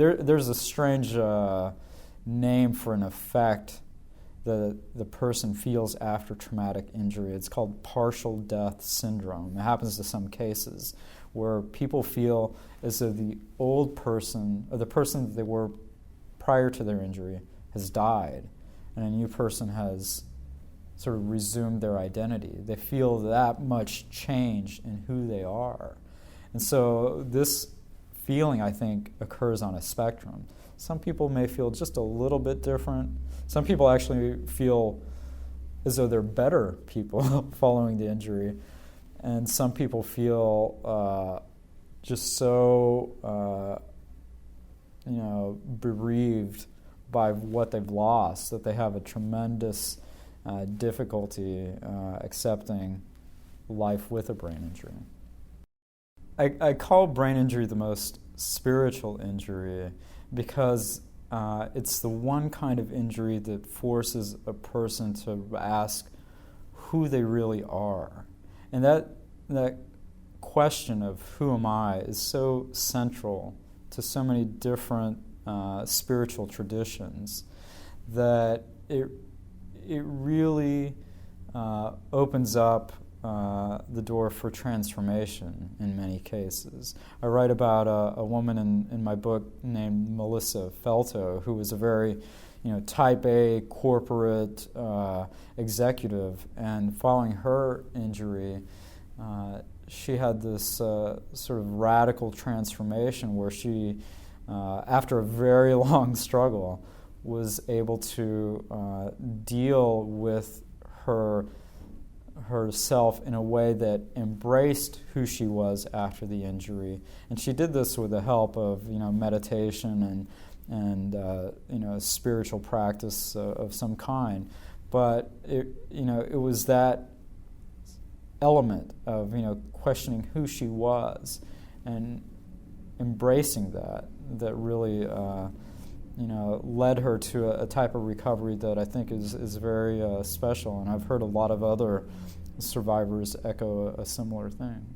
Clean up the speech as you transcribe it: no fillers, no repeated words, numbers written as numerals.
there's a strange name for an effect that the person feels after traumatic injury. It's called partial death syndrome. It happens to some cases where people feel as though the old person, or the person that they were prior to their injury, has died, and a new person has sort of resumed their identity. They feel that much change in who they are. And so this feeling, I think, occurs on a spectrum. Some people may feel just a little bit different. Some people actually feel as though they're better people following the injury. And some people feel just so, bereaved by what they've lost that they have a tremendous difficulty accepting life with a brain injury. I call brain injury the most spiritual injury because it's the one kind of injury that forces a person to ask who they really are. And that question of who am I is so central to so many different spiritual traditions that it really opens up the door for transformation in many cases. I write about a woman in my book named Melissa Felto, who was a very type A corporate executive, and following her injury, she had this sort of radical transformation where she, after a very long struggle, was able to deal with herself in a way that embraced who she was after the injury. And she did this with the help of meditation and spiritual practice of some kind. But it was that element of questioning who she was and embracing that really led her to a type of recovery that I think is very special. And I've heard a lot of other survivors echo a similar thing.